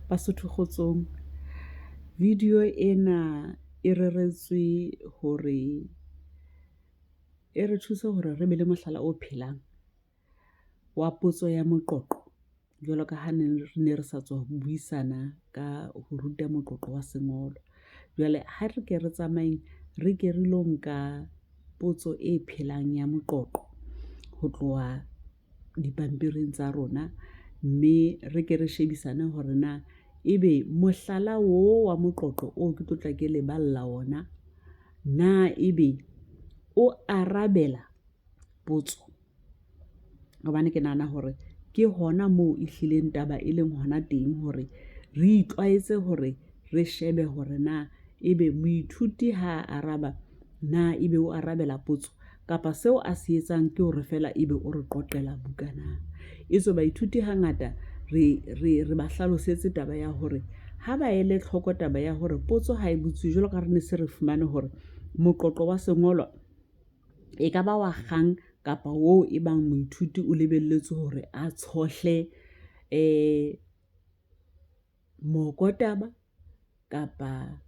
Basotho kgotsong. Video ena e reretswe hore e re thuse hore re be le mohlala o phelang wa potso ya moqoqo. Jwalo ka ha ne re sa tswa buisana ka ho ruta moqoqo wa sengolwa. Jwale ha re ke re tsamayeng re ke re lo nka potso e phelang ya moqoqo ho tloha dipampiring tsa rona, mme re ke re shebisane hore na ebe mohlala wa moqoqo o ke tlo tla ke le balla ona na ebe o arabela potso. Hobane ke nahana hore ke hona moo e hlileng taba e leng hona teng hore re itlwaetse hore re shebe hore na ebe moithuti ha araba na ebe o arabela potso, kapa seo a se etsang ke hore fela ebe o re qoqela bukana. Itse baithuti hangata re ba hlalosetse taba ya hore ha ba ele tlhoko taba ya hore potso ha e butswe jwalo ka re ne se re fumane hore moqoqo wa sengolwa e ka ba wa kgang kapa wo e bang moithuti o lebelletswe hore a tshohle mokotaba kapa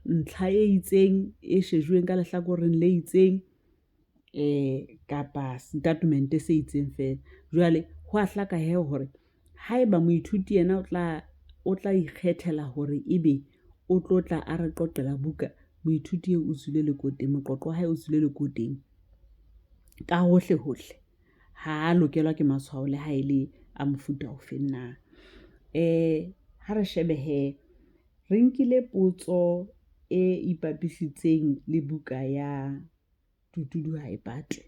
ntlha e itseng e shejuweng ka lehlakoreng le itseng kapa statement se itseng fela. Jwale ho a hlaka hore haeba moithuti yena o tla ikgethela hore ebe o tlo tla a re qoqela buka, moithuti eo o tswile lekoteng, moqoqo wa hae o tswile lekoteng ka hohle ha lokelwa ke matshwao le ha ele a mofuta ofeng na. Ha re shebe he, re nkile potso e ipapisitseng le buka ya Tutudu ha e patwe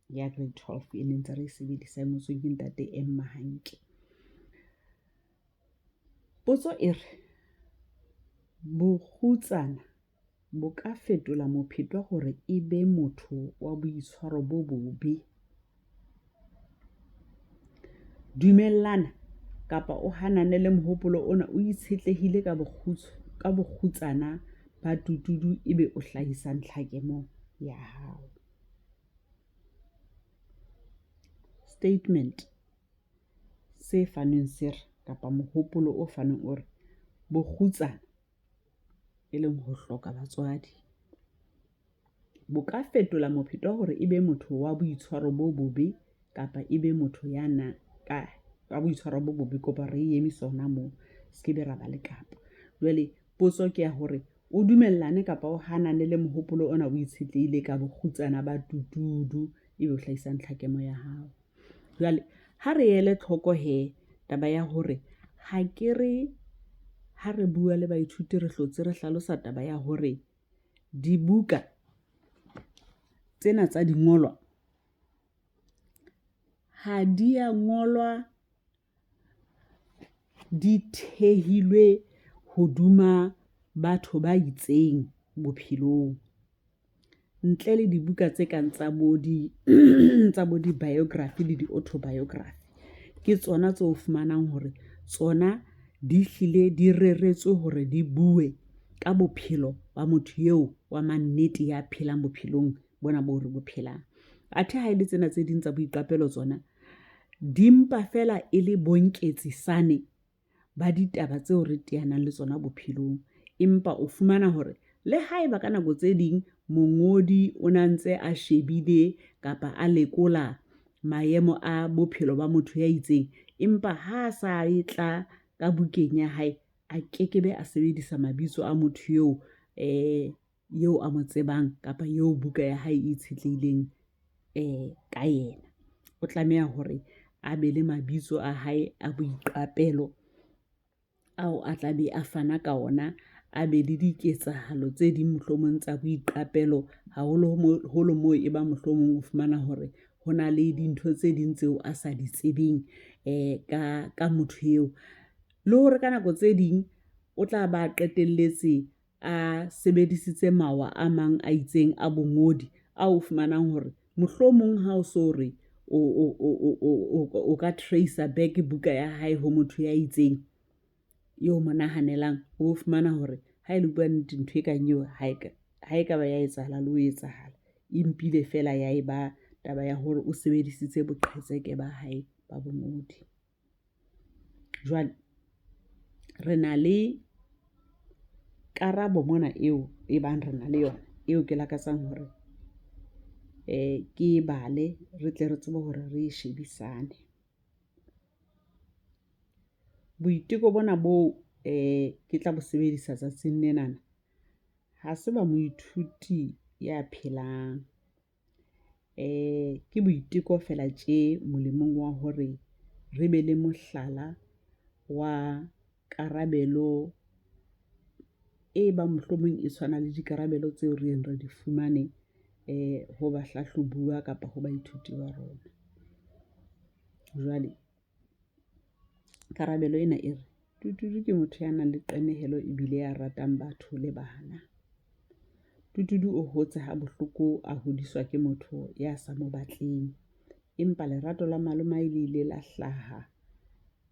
ya grade 12 e ne ntse re e sebedisa ngotsweng ke ntate Emma Hanke. Potso e re, bokgutsana bo ka fetola mophetwa hore e be motho wa boitshwaro bo bobe. Dumellana kapa o hanane le mohopolo ona o itshetlehile ka bokgutsana ba Tutudu ebe o hlahisa ntlhakemo ya hao. Statement se fanweng se re kapa mohopolo o fanweng o re bokgutsana e leng ho hloka batswadi bo ka fetola mophetwa hore ebe motho wa boitshwaro bo bobe kapa ebe motho ya na ka boitshwaro bo bobe. Kopa re emise hona moo, se be ra ba le kapa. Jwale potso ke ya hore o dumellane kapa o hanane le mohopolo ona o itshetlehile ka bokgutsana ba Tutudu ebe o hlahisa ntlhakemo ya hao. Jwale ha re ele tlhoko he taba ya hore ha ke re ha re bua le baithuti re hlotse re hlalosa taba ya hore dibuka tsena tsa dingolwa ha di ya ngolwa di thehilwe hoduma batho ba itseng bophelong, ntle le dibuka tse kang tsa bo di-biography le di-autobiography. Ke tsona tse o fumanang hore tsona di hlile di reretswe hore di bue ka bophelo ba motho eo wa mannete ya phelang bophelong bona bo re bo phelang. Athe ha ele tsena tse ding tsa boiqapelo tsona di mpa fela e le bonketsi sane ba ditaba tseo re teanang le tsona bophelong, empa o fumana hore le haeba ka nako tse ding mongodi o na ntse a shebile kapa a lekola maemo a bophelo ba motho ya itseng, empa ha sa e tla ka bukeng ya hae a kekebe a sebedisa mabitso a motho eo a mo tsebang kapa eo buka ya hae e itshetlehileng ka yena. O tlameha hore a be le mabitso a hae a boiqapelo ao a tla be a fana ka ona, a be le diketsahalo tse ding mohlomong tsa boiqapelo haholo moo e ba mohlomong o fumana hore ho na le dintho tse ding tseo a sa di tsebeng ka motho eo, le hore ka nako tse ding o tla ba qetelletse a sebedisitse mawa a mang a itseng a bongodi ao fumanang hore mohlomong ha o so re o ka tracer back buka ya hae ho motho ya itseng eo mo nahanelang, o fumana hore ha e le bua ntho e kang eo ha e ka ba ya etsahala le ho etsahala, impile fela ya e ba taba ya hore o sebedisitse boqhetseke ba hae ba bongodi. Jwale re na le karabo mona eo e bang re na le yona eo ke lakatsang hore ke bale re tle re tsebe hore re shebisane. Boiteko bona bo ke tla bo sebedisa tsatsing lenana ha se ba moithuti ya phelang, ke boiteko fela tje molemong wa hore re be le mohlala wa karabelo e ba mohlomong e tshwana le dikarabelo tseo re eng re di fumane ho bahlahlobuwa kapa ho baithuti ba rona. Jwale karabelo ena e re Tutudu ke motho ya nang le qenehelo ebile ya ratang batho le bana. Tutudu o hotse ha bohloko a hodiswa ke motho ya sa mo batleng, empa lerato la malome le ile la hlaha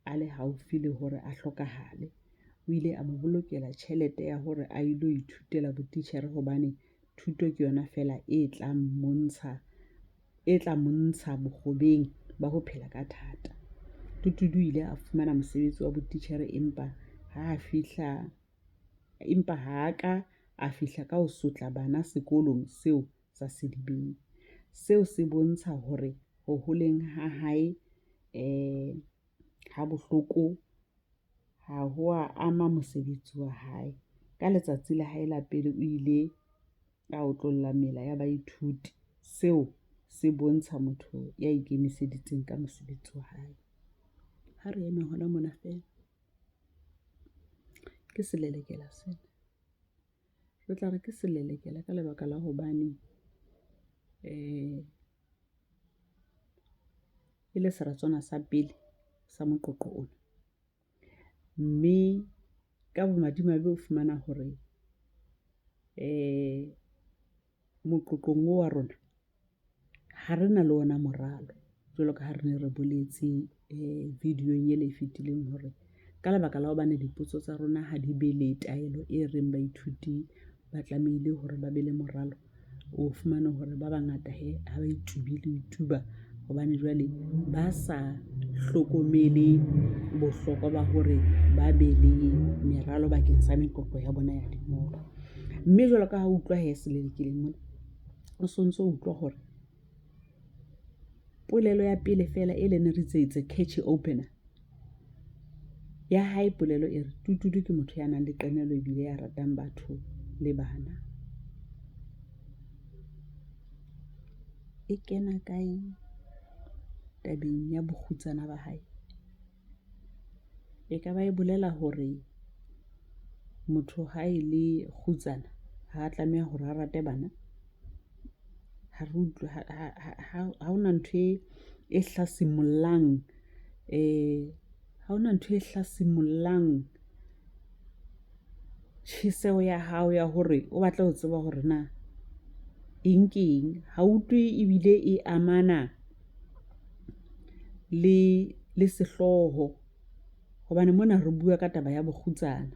a le haufi le hore a hlokahale. O ile a mo bolokela tjhelete ya hore a ilo ithutela botitjhere hobane thuto ke yona fela e tla montsha bokgobeng ba ho phela ka thata. Tutudu ile a fumana mosebetsi wa botitjhere empa ha ka a fihla ka ho sotla bana sekolong seo sa sedibeng. Seo se bontsha hore ho holeng ha hae ha bohloko ha ho a ama mosebetsi wa hae. Ka letsatsi la hae la pele o ile a otlolla mela ya baithuti. Seo se bontsha motho ya ikemiseditseng ka mosebetsi wa hae. Ha re eme hona mona fela ke selelekela sena. Re tla re ke selelekela ka lebaka la hobane e le seratswana sa pele sa Moqoqo ona. Mme ka bomadimabe o fumana hore moqoqong wa rona ha re na le ona moralo jwalo ka ha re ne re boletse videong e le fetileng hore ka lebaka la hobane dipotso tsa rona ha di be le taelo e reng baithuti ba tlamehile hore ba be le moralo. O fumane hore ba bangata ha ba ituba hobane jwale ba sa hlokomele bohlokwa ba hore ba be le meralo bakeng sa meqoqo ya bona ya dingolwa. Mme jwalo ka ha o utlwa selelekileng mona o sontso utlwa hore polelo ya pele fela e leng re itse catchy opener ya hae. Polelo e re Tutudu ke motho ya nang le qenehelo ebile ya ratang batho le bana. E kena kae tabeng ya bokgutsana ba hae? E ka ba e bolela hore motho ha e le kgutsana ha tlameha hore a rate bana? Ha re utlwe ha hona ntho e hlasimollang ha hona ntho e hlasimollang tjheseho ya hao ya hore o batla ho tseba hore na eng ke eng. Ha utlwe ebile e amana le sehloho hobane mona re bua ka taba ya bokgutsana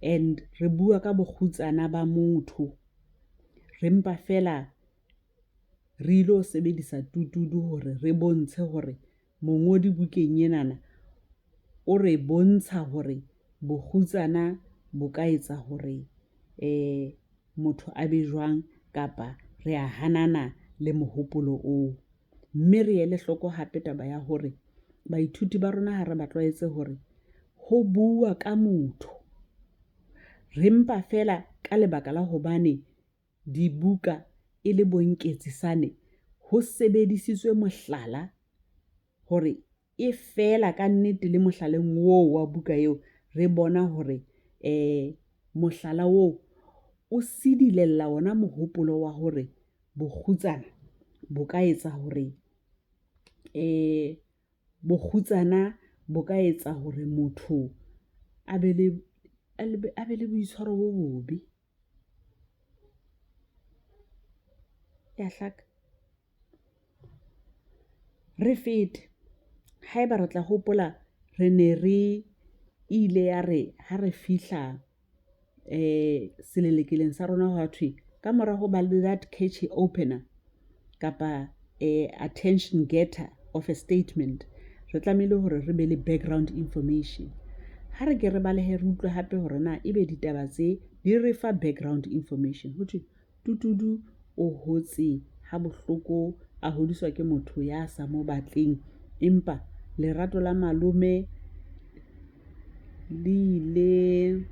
and re bua ka bokgutsana ba motho. Re mpa fela re ilo sebedisa Tutudu hore re bontshe hore mongodi bukeng enana o re bontsha hore bokgutsana bo ka etsa hore motho a be jwang kapa re a hanana le mohopolo oo. Mme re ele hloko hape taba ya hore baithuti ba rona ha re ba tlwaetse hore ho bua ka motho. Re mpa fela ka lebaka la hobane dibuka e le bonketsisane ho sebedisitswe mohlala hore e fela ka nnete le mohlaleng woo wa buka eo re bona hore mohlala woo o sidilella ona mohopolo wa hore bokgutsana bo ka etsa hore motho a be le boitshwaro bo bobe. Ya hlaka re fete haeba re tla hopola re ne re ile ya re ha re fihla selelekeleng sa rona hwa thwe ka mora ho ba le that catchy opener kapa attention getter of a statement re tlamehile hore re be le background information. ha re ke re balehe re utlwe hape hore na ebe ditaba tse di re fa background information ho thwe tutudu o hotse ha bohloko a hodiswa ke motho ya sa mo batleng empa lerato la malome le ile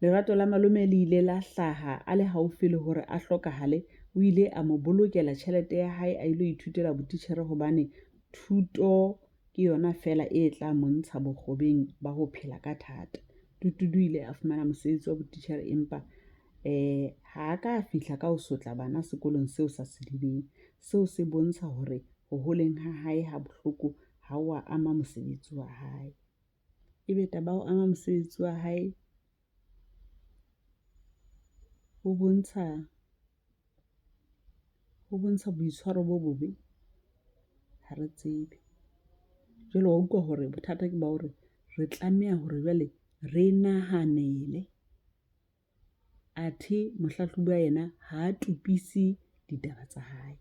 lerato la malome le ile la hlaha a le haufi le hore a hlokahale o ile a mo bolokela tjhelete ya hae a ilo ithutela botitjhere hobane thuto ke yona fela e tla montsha bokgobeng ba ho phela ka thata. Tutudu ile a fumana mosebetsi wa botitjhere empa ha ka fihla ka ho sotla bana sekolong seo sa sedibeng. Seo se bontsha hore ho holeng ha hae ha bohloko ha wa ama mosebetsi wa hae. Ebe taba o ama mosebetsi wa hae ho bontsha boitshwaro bo bobe ha re tsebe. Jwale wa utlwa hore bothata ke ba hore re tlameha hore jwale re nahanele. Athe mohlahlobi wa yena ha tupise ditaba tsa hae.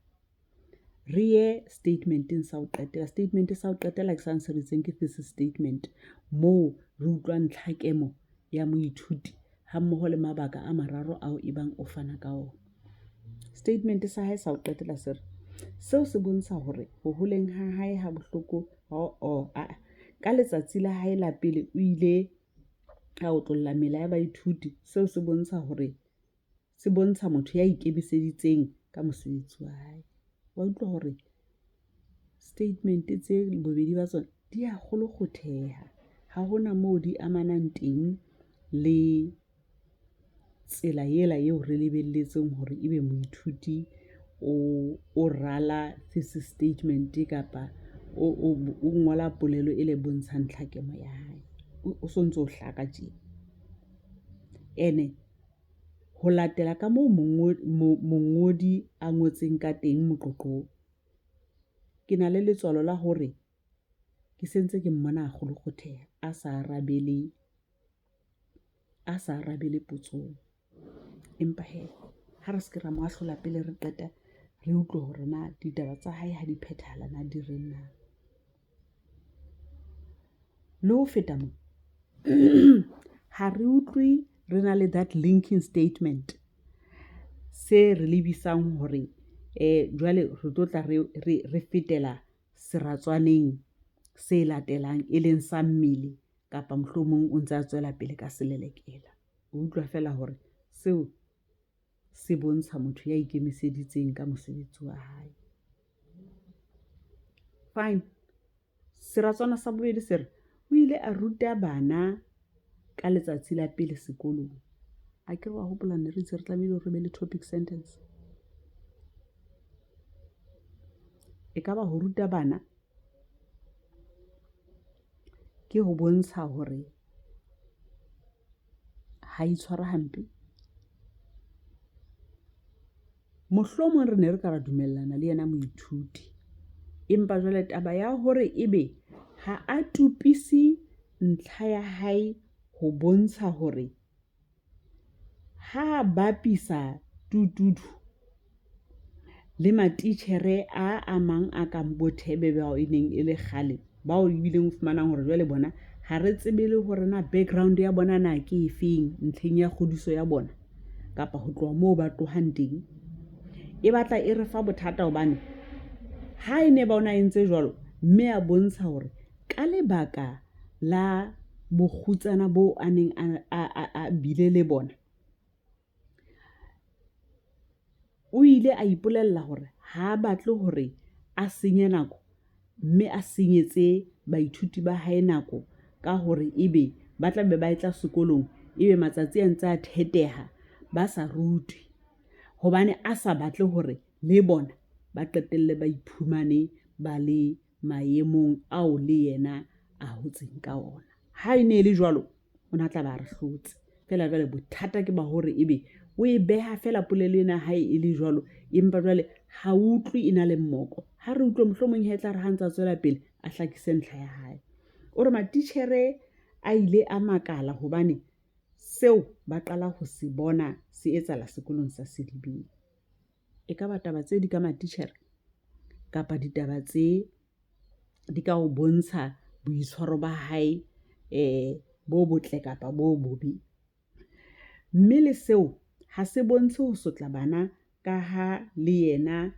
Re ye statementeng sa ho qetela. Statement sa ho qetela ke sa se retseng ke thesis statement moo re utlwang tlhakemo ya moithuti ha mmoho le mabaka a mararo ao ebang o fana ka ona. Statement sa hae sa ho qetela seo se bontsha hore ho holeng ha hae ha bohloko ka letsatsi la hae la pele o ile a otlolla mela ya baithuti. Seo se bontsha motho ya ikemiseditseng ka mosebetsi wa hae. Wa utlwa hore statement tse bobedi ba tsona di a kgolokgotheha. Ha hona moo di amanang teng le tsela yela eo re lebelletseng hore ebe moithuti o rala thesis statement kapa o ngola polelo e le bontshang tlhakemo ya hae. O sontso o hlaka tje. Ho latela ka moo mongodi a ngotseng ka teng Moqoqo, ke na le letswalo la hore ke sentse ke mmona a kgolokgotheha a sa arabele potsong. Empa ha re se ke ra mo ahlola pele re qeta re utlwe hore na ditaba tsa hae ha di phethahala na di reng na. Le ho feta mo ha re utlwe re na le that linking statement se re lebisang hore jwale re tla re fetela seratswaneng se latelang e leng sa mmele kapa mohlomong o ntse a tswela pele ka selelekela. O utlwa fela hore seo se bontsha motho ya ikemiseditseng ka mosebetsi wa hae. Fine. Seratswana sa bobedi se re o ile a ruta bana ka letsatsi la pele sekolong. A ke re wa hopola ne re itse re tlamehile re be le topic sentence. E ka ba ho ruta bana ke ho bontsha hore ha itshwara hampe. Mohlomong re ne re ka ra dumellana le yena moithuti. Empa jwale taba ya hore ebe ha a tupisi ntlha ya hae ho bontsha hore ha bapisa tutudu le matitjhere a mang a kang bothebe bao e neng e le kgale bao ebileng fumanang hore jwale bona ha re tsebe le hore na background ya bona na ke efeng ntlheng ya kgodiso ya bona kapa ho tloha moo ba tlohang teng. E batla e re fa bothata hobane ha e ne ba ona entse jwalo mme a bontsha hore ka lebaka la bokgutsana bo a neng a bile le bona, o ile a ipolella hore ha batle hore a senye nako mme a senyetse baithuti ba hae nako ka hore ebe ba tla be ba etla sekolong ebe matsatsi a ntse a theteha ba sa rutwe hobane a sa batle hore le bona ba qetelle ba iphumane ba le maemong ao le yena a hotseng ka ona. Ha e ne le jwalo o na tla ba re hlotse fela jwale bothata ke ba hore ebe o e beha fela polelo ena hae e le jwalo empa jwale ha utlwe ina le mmoko. Ha re utlwe mohlomong he tla re ha ntsa tswela pele a hlakise ntlha ya hae. O re matitjhere a ile a makala hobane seo ba qala ho se bona se etsahala sekolong sa sedibeng. E ka ba taba tse di ka matitjhere kapa ditaba tse di ka o bontsha boitshwaro ba hae bo botle kapa bo bobe. Mme le seo ha se bontshe ho sotla bana ka ha le yena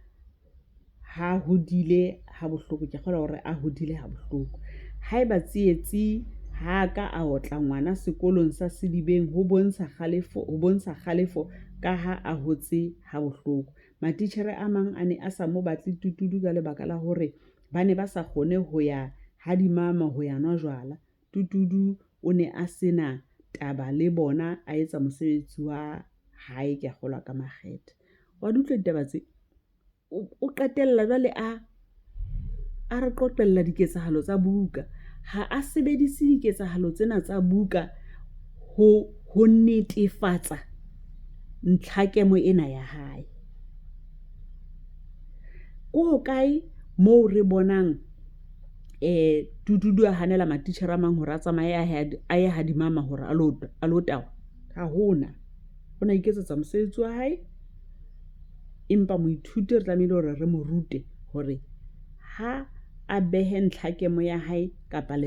ha hodile ha bohloko, ke kgolwa hore a hodile ha bohloko. Haeba tsietsi ha ka a otla ngwana sekolong sa sedibeng ho bontsha kgalefo ka ha a hotse ha bohloko. Matitjhere a mang a ne a sa mo batle tutudu ka lebaka la hore ba ne ba sa kgone ho ya hadimama ho ya nwa jwala. Tutudu o ne a sena taba le bona, a etsa mosebetsi wa hae, ke a kgolwa ka makgethe. Wa di utlwa ditaba tse? O qetella jwale a re qoqella diketsahalo tsa buka. Ha a sebedise diketsahalo tsena tsa buka ho netefatsa ntlhakemo ena ya hae. Ko hokae moo re bonang tutudu a hanela matitjhere a mang hore a tsamaye a ye hadimama hore a lo tawa? Ha hona. Ona iketsetsa mosebetsi wa hae. Empa moithuti re tlamehile hore re mo rute hore ha a behe ntlhakemo ya hae kapa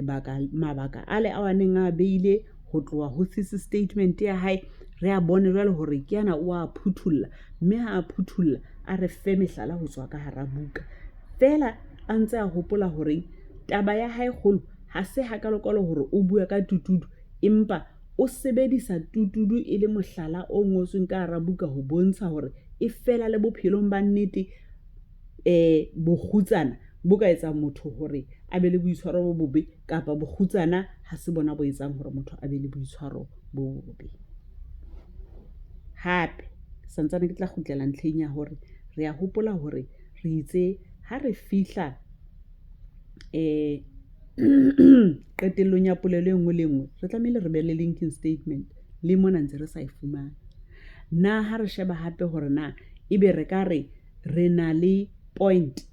mabaka ale a neng a beile ho tloha ho thesis statement ya hae, re a bone jwale hore ke yana o a phuthulla, mme ha a phuthulla a re fe mehlala ho tswa ka hara buka. Fela a ntse a hopola hore taba ya hae kgolo ha se hakalokalo hore o bua ka tutudu, empa o sebedisa tutudu e le mohlala o ngotsweng ka hara buka ho bontsha hore e fela le bophelong ba nnete bokgutsana bo ka etsang motho hore a be le boitshwaro bo bobe, kapa bokgutsana ha se bona bo etsang hore motho a be le boitshwaro bo bobe. Hape santsane ke tla kgutlela ntlheng ya hore re a hopola hore re itse ha re fihla qetellong ya polelo e nngwe le nngwe, re tlamehile re be le linking statement le mona ntse re sa e fumana. Na ha re sheba hape hore na ebe re ka re na le point,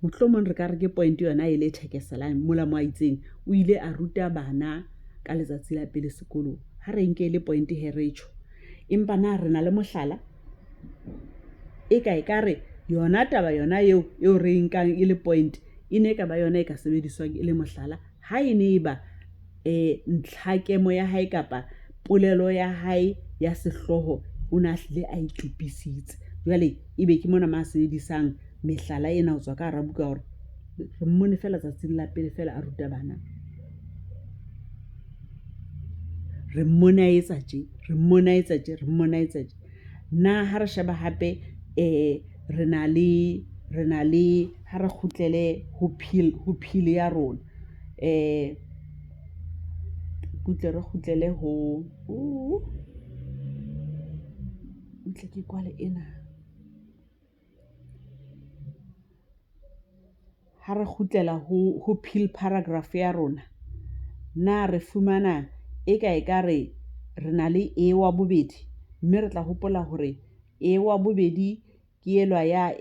mohlomong re ka re ke point yona e le thekeselang mola mo a itseng o ile a ruta bana ka letsatsi la pele sekolong. Ha re nke le point heretjo, empa na re na le mohlala e ka ekare yona taba yona eo re nkang e le point e ne ka ba yona e ka sebediswang e le mohlala ha e ne ba ntlhakemo ya hae kapa polelo ya hae ya sehloho o na hlile a itupisitse. Jwale ebe ke mona ma sebedisang mehlala ena ho tswa ka hara buka hore re mmone fela tsatsing la pele fela a ruta bana, re mmone a etsa tje, re mmone a etsa tje, re mmone a etsa tje. Na ha re sheba hape re na le ha re kgutlele ho phile ya rona, re kgutlele ho ntle ke kwale ena. Ha re kgutlela ho pill paragraph ya rona, na re fumana ekare re na le wa bobedi, mme re tla hopola hore wa bobedi ke elwa ya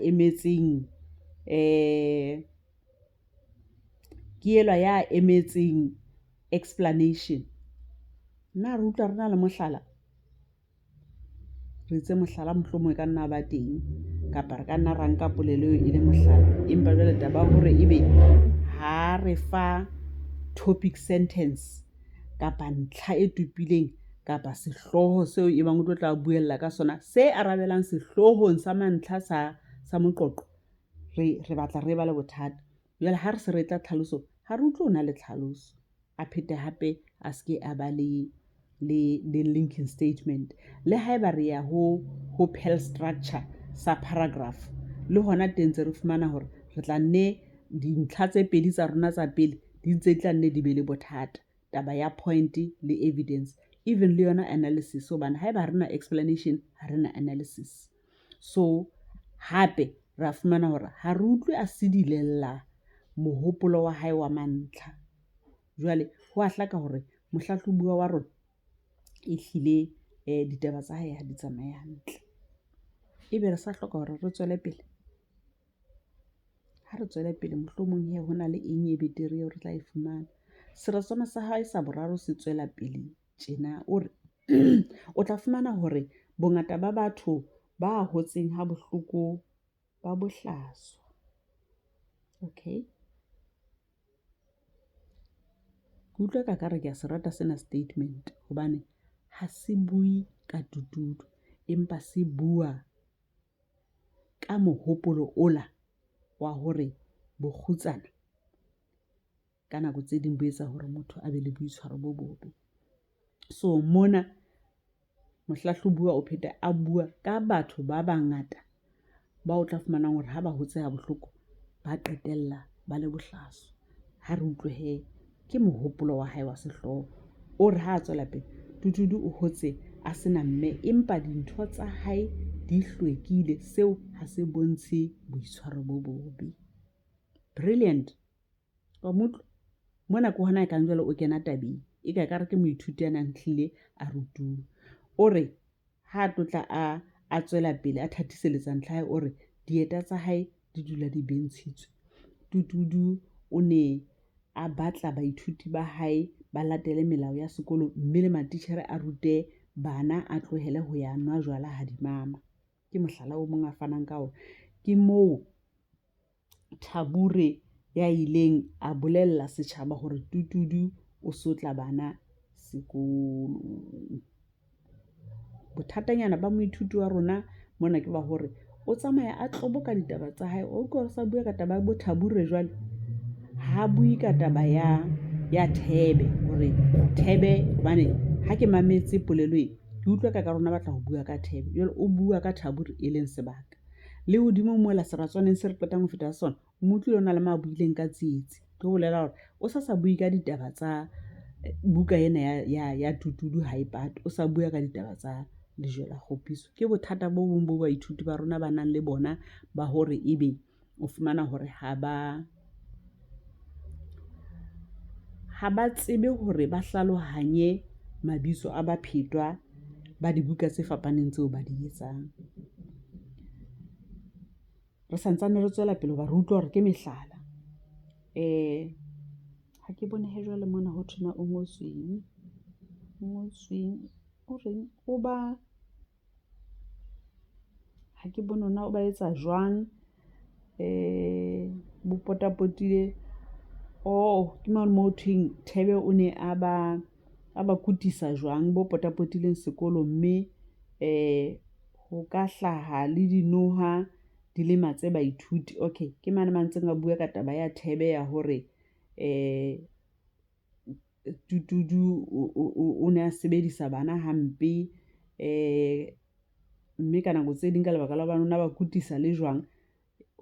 emetseng explanation. Na re utlwa re na le mohlala, re itse mohlala mohlomong e ka nna ba teng, kapa re ka nna ra nka polelo e le mohlala, empa jwale taba hore ebe ha re fa topic sentence kapa ntlha e tupileng kapa sehloho seo e bang o tla buella ka sona se arabelang sehlohong sa mantlha sa moqoqo, re batla re ba le bothata. Jwale ha re se re tla tlhaloso, ha re utlwe o na le tlhaloso, a phete hape a ske a ba le linking statement. Le haeba re ya ho pearl structure sa paragraph, le hona teng tse re fumana hore re tla nne dintlha tse pedi tsa rona tsa pele di ntse tla nne di be le bothata, taba ya point le evidence, even le yona analysis. So bana haeba ha rena explanation, ha rena analysis. So hape ra fumana hore ha re utlwe a sidilella mohopolo wa hae wa mantlha. Jwale ho a hlaka hore mohlahlobuwa wa rona e hlile ditaba tsa hae ha di tsamaye hantle. Ebe re sa hloka hore re tswele pele, ha re tswele pele mohlomong he ho na le eng e betere eo re tla e fumana. Seraswana sa hae sa boraro se tswela pele tjena, o re o tla fumana hore bongata ba batho ba hotseng ha bohloko ba bohlaswa. Okay, ke utlwa ka re ke a se rata sena statement hobane ha se bue ka tutudu empa se bua ka mohopolo ola wa hore bokgutsana ka nako tse ding bo etsa hore motho a be le boitshwaro bo bobe. So mona mohlahlobuwa o pheta a bua ka batho ba bangata ba o tla fumanang hore ha ba hotse ha bohloko ba qetella ba le bohlaswa. Ha re utlwe he ke mohopolo wa hae wa sehloho o re ha a tswela pele tutudu o hotse a sena mme empa dintho tsa hae di hlwekile, seo ha se bontshe boitshwaro bo bobe. Brilliant. Wa motho mona ke hona e kang jwale o kena tabeng e ka re ke moithuti a nang hlile a rutuwa o re ha tlotla a tswela pele a thathiseletsa ntlha hae o re dieta tsa hae di dula di bentshitswe. Tutudu o ne a batla baithuti ba hae ba latele melao ya sekolo mme le matitjhere a rute bana a tlohele ho ya nwa jwala ha di mama. Ke mohlala o mong a fanang ka ona. Ke moo Thabure ya ileng a bolella setjhaba hore tutudu o sotla bana sekolong. Bothatanyana ba moithuti wa rona mona ke ba hore o tsamaya a tloboka ditaba tsa hae o ka sa bua ka taba bo Thabure jwale ha bui ka taba ya Thebe hore Thebe hobane ha ke mametse polelo e ke utlwa ka rona batla ho bua ka Thebe jwale o bua ka Thabure e leng sebaka le hodimo mola seratswaneng se re qetang ho feta sona mo utlwile ona le ma buileng ka tsietsi ke bolela hore o sa bui ka ditaba tsa buka ena ya tutudu ha e pato o sa bua ka ditaba tsa lejwe la kgopiso. Ke bothata bo bong bo baithuti ba rona ba nang le bona ba hore ebe o fumana hore ha ba tsebe hore ba hlalohanye mabitso a baphetwa ba dibuka tse fapaneng tseo ba di etsang. Re santsane re tswela pele ba re utlwa hore ke mehlala. Ha ke bone he jwale mona ho thina o ngotsweng o reng o ba ha ke bone ona o ba etsa jwang bo potapotile ke mo thing Thebe o ne a ba kutisa jwang bo potapotileng sekolo mme ho ka hlaha le dinoha di le matse baithuti. Okay, ke mane mantseng a bua ka taba ya Thebe ya hore tutudu o ne a sebedisa bana hampe mme ka nako tse ding ka lebaka la bana ba kutisa le jwang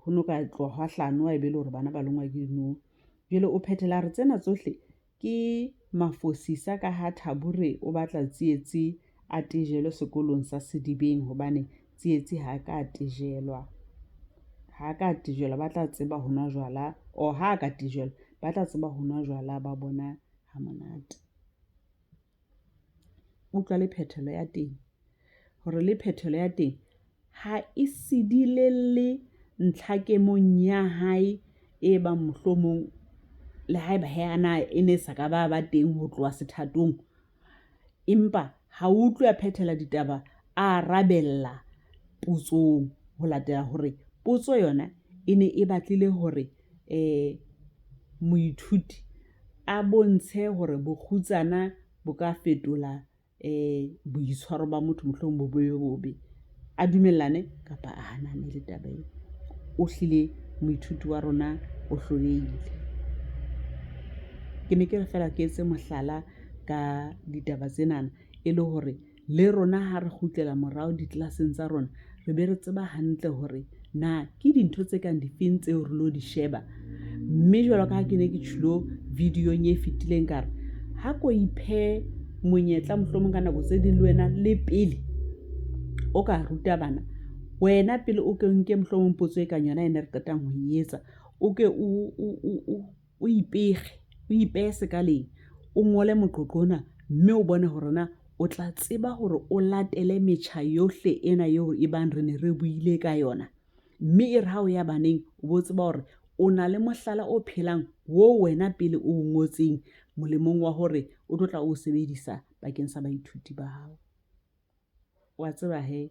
ho no ka tloha hwa hlanwa e be le hore bana ba lengwa ke dino. Jwale o phethela re tsena tsohle ke mafosisa ka ha Thabure o batla tsietsi a tejelo sekolong sa Sedibeng hobane tsietsi ha ka tejelwa ba tla tseba ho nwa jwala o ha ka tejelwa ba tla tseba ho nwa jwala ba bona ha monate. Utlwa le phethelo ya teng hore le phethelo ya teng ha e sidilelle ntlhakemong ya hae e bang mohlomong le haeba he ana e ne sa ka ba teng ho tloha sethatong empa ha utlwe a phethela ditaba a arabella potsong ho latela hore potso yona e ne e batlile hore moithuti a bontshe hore bokgutsana bo ka fetola boitshwaro ba motho mohlomong bo bobe a dumellane kapa a hanane le taba eo. O hlile moithuti wa rona o hlolehile. Ke ne ke re fela ke etse mohlala ka ditaba tsenana e le hore le rona ha re kgutlela morao ditlelaseng tsa rona re be re tseba hantle hore na ke dintho tse kang difeng tseo re lo di sheba. Mme jwalo ka ha ke ne ke tshilo videong e fetileng ka re ha ko iphe monyetla mohlomong ka nako tse ding le wena le pele o ka ruta bana wena pele o ke nke mohlomong potso e kang yona ene re qetang ho etsa o ke o ipehe sekaleng o ngole moqoqona mme o bone hore na o tla tseba hore o latele metjha yohle ena eo e bang re ne re buile ka yona mme e re ha o ya baneng o bo tseba hore o na le mohlala o phelang wo wena pele o ngotseng molemong wa hore o tlo tla o sebedisa bakeng sa baithuti ba hao. Wa tseba he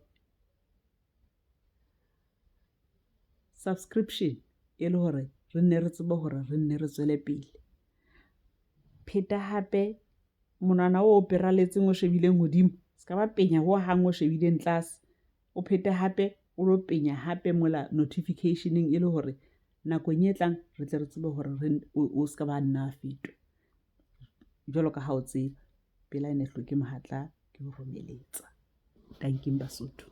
subscription e le hore re nne re tsebe hore re nne re tswele pele pheta hape monwana o peraletseng o shebileng hodimo ska ba penya ho hang o shebileng tlase o phete hape o lo penya hape mola notificationeng e le hore nakong e tlang re tle re tsebe hore o ska ba nna fetwa jwalo ka ha o tseba pela ene hloke mohatla ke ho romeletsa. Tanking Basotho.